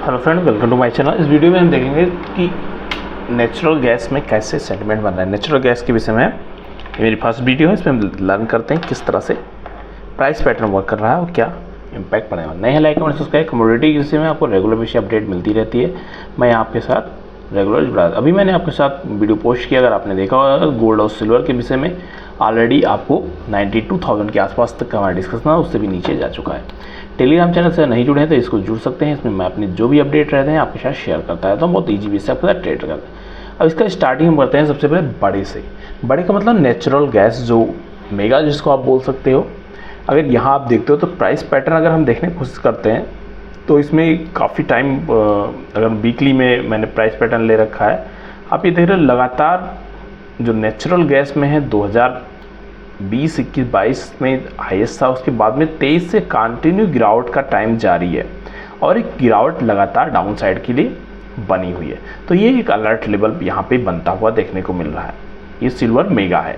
Hello friend, welcome to my channel. इस video में हम देखेंगे कि नेचुरल गैस में कैसे सेंटिमेंट बन रहा है। नेचुरल गैस के विषय में ये मेरी फर्स्ट वीडियो है। इसमें हम लर्न करते हैं किस तरह से प्राइस पैटर्न वर्क कर रहा है और क्या इम्पैक्ट पड़ेगा। नए लाइक कमेंट सब्सक्राइब। कमोडिटी के विषय में आपको रेगुलर विषय अपडेट मिलती रहती है। मैं आपके साथ रेगुलर जुड़ा। अभी मैंने आपके साथ वीडियो पोस्ट किया, अगर आपने देखा होगा, गोल्ड और सिल्वर के विषय में ऑलरेडी आपको 92,000 के आसपास तक का हमारा डिस्कशन है, उससे भी नीचे जा चुका है। टेलीग्राम चैनल से नहीं जुड़े हैं तो इसको जुड़ सकते हैं। इसमें मैं अपने जो भी अपडेट रहते हैं आपके साथ शेयर करता है, तो बहुत ईजी वे से आपके साथ ट्रेड करते हैं। अब इसका स्टार्टिंग हम करते हैं सबसे पहले बड़े से। बड़े का मतलब नेचुरल गैस, जो मेगा जिसको आप बोल सकते हो। अगर यहाँ आप देखते हो तो प्राइस पैटर्न अगर हम देखने की कोशिश करते हैं तो इसमें काफ़ी टाइम, अगर वीकली में मैंने प्राइस पैटर्न ले रखा है, आप ये देख रहे हो लगातार जो नेचुरल गैस में है 2020, 21, 22 में हाईएस्ट था, उसके बाद में 23 से कंटिन्यू गिरावट का टाइम जारी है और एक गिरावट लगातार डाउन साइड के लिए बनी हुई है। तो ये एक अलर्ट लेवल यहाँ पे बनता हुआ देखने को मिल रहा है। ये सिल्वर मेगा है।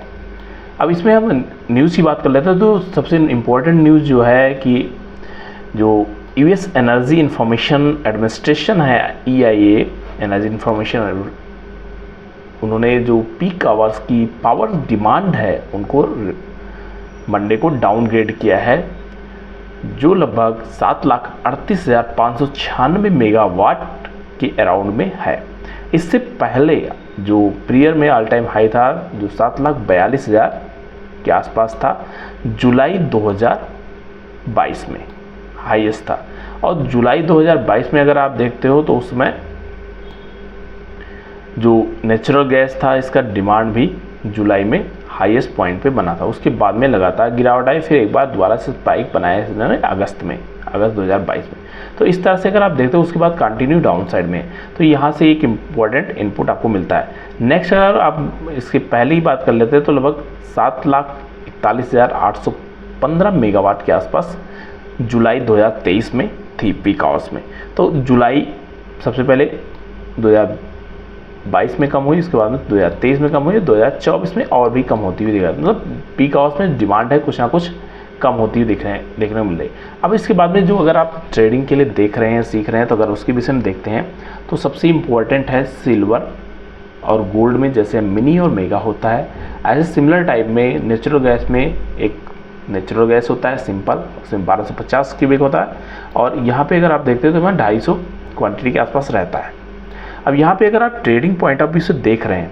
अब इसमें हम न्यूज़ की बात कर लेते हैं तो सबसे इम्पोर्टेंट न्यूज़ जो है कि जो यूएस एनर्जी इंफॉर्मेशन एडमिनिस्ट्रेशन है, EIA एनर्जी इंफॉर्मेशन, उन्होंने जो पीक आवर्स की पावर डिमांड है उनको मंडे को डाउनग्रेड किया है, जो लगभग 7,38,596 मेगावाट के अराउंड में है। इससे पहले जो प्रीयर में ऑल टाइम हाई था जो 7,42,000 के आसपास था, जुलाई 2022 में हाईएस्ट था। और जुलाई 2022 में अगर आप देखते हो तो उसमें जो नेचुरल गैस था इसका डिमांड भी जुलाई में हाईएस्ट पॉइंट पे बना था। उसके बाद में लगातार गिरावट आई, फिर एक बार दोबारा से स्पाइक बनाया इन्होंने अगस्त 2022 में। तो इस तरह से अगर आप देखते हो उसके बाद कंटिन्यू डाउन साइड में, तो यहाँ से एक इम्पॉर्टेंट इनपुट आपको मिलता है। नेक्स्ट अगर आप इसके पहले ही बात कर लेते हैं तो लगभग 7,41,815 मेगावाट के आसपास जुलाई 2023 में थी पीक आवर्स में। तो जुलाई सबसे पहले 2022 में कम हुई, उसके बाद में 2023 में कम हुई, 2024 में और भी कम होती हुई दिख रहा है। मतलब पीक आवर्स में डिमांड है कुछ ना कुछ कम होती हुई देखने को मिल रही। अब इसके बाद में जो अगर आप ट्रेडिंग के लिए देख रहे हैं, सीख रहे हैं, तो अगर उसके विषय में देखते हैं तो सबसे इम्पोर्टेंट है सिल्वर और गोल्ड में जैसे मिनी और मेगा होता है, ऐसे सिमिलर टाइप में नेचुरल गैस में एक नेचुरल गैस होता है सिंपल, उसमें 1250 क्यूबिक होता है। और यहाँ पे अगर आप देखते हो तो वहाँ 250 क्वांटिटी के आसपास रहता है। अब यहाँ पे अगर आप ट्रेडिंग पॉइंट ऑफ व्यू से देख रहे हैं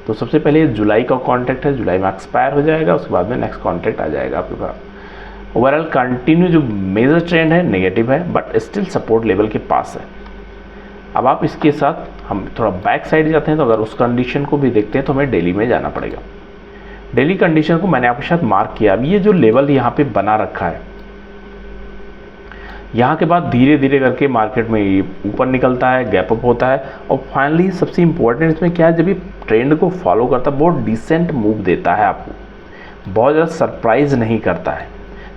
तो सबसे पहले जुलाई का कॉन्ट्रैक्ट है, जुलाई में एक्सपायर हो जाएगा, उसके बाद में नेक्स्ट कॉन्ट्रैक्ट आ जाएगा आपके पास। ओवरऑल कंटिन्यू जो मेजर ट्रेंड है नेगेटिव है, बट स्टिल सपोर्ट लेवल के पास है। अब आप इसके साथ हम थोड़ा बैक साइड जाते हैं तो अगर उस कंडीशन को भी देखते हैं तो हमें डेली में जाना पड़ेगा। डेली कंडीशन को मैंने आपके साथ मार्क किया। अब ये जो लेवल यहाँ पे बना रखा है, यहाँ के बाद धीरे धीरे करके मार्केट में ये ऊपर निकलता है, गैप अप होता है और फाइनली सबसे इम्पोर्टेंट इसमें क्या है, जब ये ट्रेंड को फॉलो करता है बहुत डिसेंट मूव देता है, आपको बहुत ज़्यादा सरप्राइज नहीं करता है।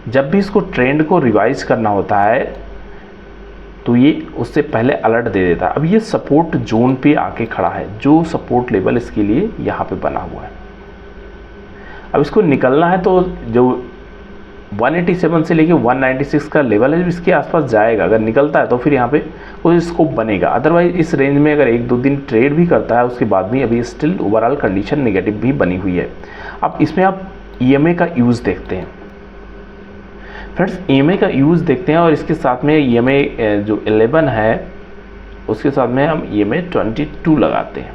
जब भी इसको ट्रेंड को रिवाइज करना होता है तो ये उससे पहले अलर्ट दे देता है। अब ये सपोर्ट जोन पे आके खड़ा है, जो सपोर्ट लेवल इसके लिए यहाँ पे बना हुआ है। अब इसको निकलना है तो जो 187 से लेके 196 का लेवल है, जब इसके आसपास जाएगा, अगर निकलता है तो फिर यहाँ पे कोई स्कोप बनेगा। अदरवाइज इस रेंज में अगर 1-2 दिन ट्रेड भी करता है उसके बाद भी अभी स्टिल ओवरऑल कंडीशन नेगेटिव भी बनी हुई है। अब इसमें आप EMA का यूज़ देखते हैं फ्रेंड्स, EMA का यूज़ देखते हैं और इसके साथ में EMA जो 11 है उसके साथ में हम EMA 22 लगाते हैं।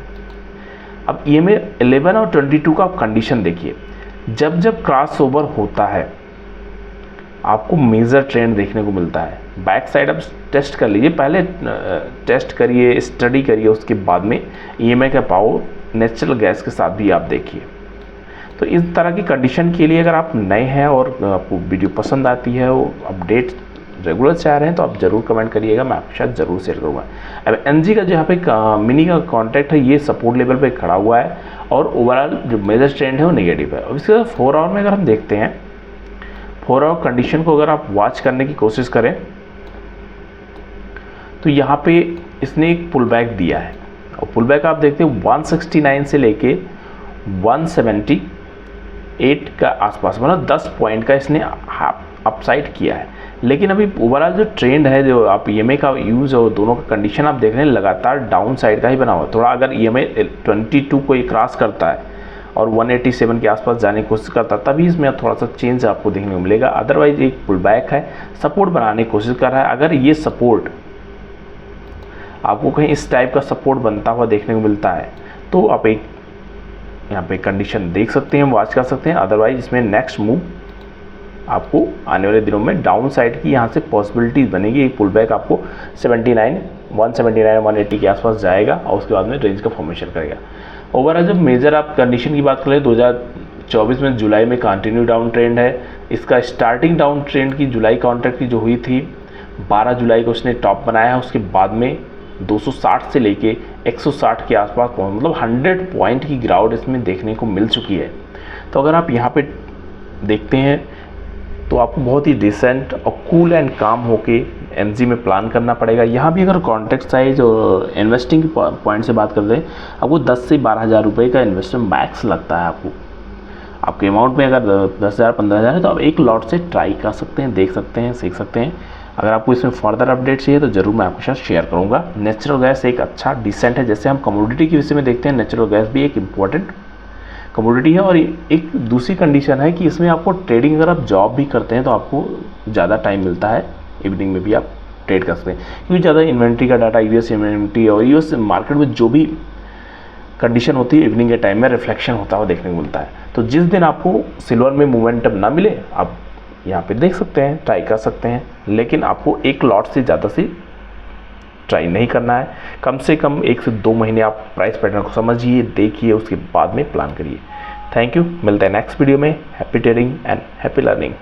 अब EMA 11 और 22 का आप कंडीशन देखिए, जब जब क्रॉस ओवर होता है आपको मेजर ट्रेंड देखने को मिलता है। बैक साइड आप टेस्ट कर लीजिए, पहले टेस्ट करिए, स्टडी करिए, उसके बाद में EMA का पावर नेचुरल गैस के साथ भी आप देखिए। तो इस तरह की कंडीशन के लिए अगर आप नए हैं और आपको वीडियो पसंद आती है, वो अपडेट रेगुलर चाह रहे हैं तो आप ज़रूर कमेंट करिएगा, मैं आपके साथ ज़रूर शेयर करूँगा। अब NG का जो यहाँ पे मिनी का कॉन्ट्रैक्ट है ये सपोर्ट लेवल पे खड़ा हुआ है और ओवरऑल जो मेजर ट्रेंड है वो नेगेटिव है। अब इसके साथ 4 आवर में अगर हम देखते हैं, 4 आवर कंडीशन को अगर आप वॉच करने की कोशिश करें तो यहाँ पे इसने एक पुल बैक दिया है और पुल बैक आप देखते हैं 169 से लेके 170 8 का आसपास, मतलब 10 पॉइंट का इसने अपसाइड किया है। लेकिन अभी ओवरऑल जो ट्रेंड है, जो आप EMA का यूज़ और दोनों का कंडीशन आप देख रहे हैं, लगातार डाउन साइड का ही बना हुआ। थोड़ा अगर EMA 22 को ये क्रॉस करता है और 187 के आसपास जाने की कोशिश करता है, तभी इसमें थोड़ा सा चेंज आपको देखने को मिलेगा। अदरवाइज एक पुल बैक है, सपोर्ट बनाने की कोशिश कर रहा है। अगर ये सपोर्ट आपको कहीं इस टाइप का सपोर्ट बनता हुआ देखने को मिलता है तो आप एक यहाँ पे कंडीशन देख सकते हैं, वॉच कर सकते हैं। अदरवाइज इसमें नेक्स्ट मूव आपको आने वाले दिनों में डाउन साइड की यहाँ से पॉसिबिलिटीज बनेगी। एक पुल बैक आपको 179, 180 के आसपास जाएगा और उसके बाद में रेंज का फॉर्मेशन करेगा। ओवरऑल जब मेजर आप कंडीशन की बात करें, 2024 में जुलाई में कंटिन्यू डाउन ट्रेंड है। इसका स्टार्टिंग डाउन ट्रेंड की जुलाई कॉन्ट्रैक्ट की जो हुई थी, 12 जुलाई को उसने टॉप बनाया है। उसके बाद में 260 से लेके 160 के आसपास पहुँच, मतलब 100 पॉइंट की गिरावट इसमें देखने को मिल चुकी है। तो अगर आप यहाँ पे देखते हैं तो आपको बहुत ही डिसेंट और कूल एंड काम होके एनजी में प्लान करना पड़ेगा। यहाँ भी अगर कॉन्ट्रैक्ट साइज और इन्वेस्टिंग पॉइंट से बात करते हैं, आपको 10 से 12,000 रुपये का इन्वेस्टमेंट मैक्स लगता है। आपके अमाउंट में अगर 10,000 15,000 है तो आप एक लॉट से ट्राई कर सकते हैं, देख सकते हैं, सीख सकते हैं। अगर आपको इसमें फर्दर अपडेट चाहिए तो ज़रूर मैं आपके साथ शेयर करूँगा। नेचुरल गैस एक अच्छा डिसेंट है। जैसे हम कमोडिटी के विषय में देखते हैं, नेचुरल गैस भी एक इम्पॉर्टेंट कमोडिटी है। और एक दूसरी कंडीशन है कि इसमें आपको ट्रेडिंग, अगर आप जॉब भी करते हैं तो आपको ज़्यादा टाइम मिलता है, इवनिंग में भी आप ट्रेड कर सकते हैं, क्योंकि ज़्यादा इन्वेंट्री का डाटा यूएस इन्वेंट्री और यूएस मार्केट में जो भी कंडीशन होती है इवनिंग के टाइम में रिफ्लेक्शन होता हुआ देखने को मिलता है। तो जिस दिन आपको सिल्वर में मोमेंटम ना मिले, आप यहाँ पे देख सकते हैं, ट्राई कर सकते हैं, लेकिन आपको एक लॉट से ज़्यादा से ट्राई नहीं करना है। कम से कम 1 से 2 महीने आप प्राइस पैटर्न को समझिए, देखिए, उसके बाद में प्लान करिए। थैंक यू, मिलते हैं नेक्स्ट वीडियो में। Happy trading and happy learning.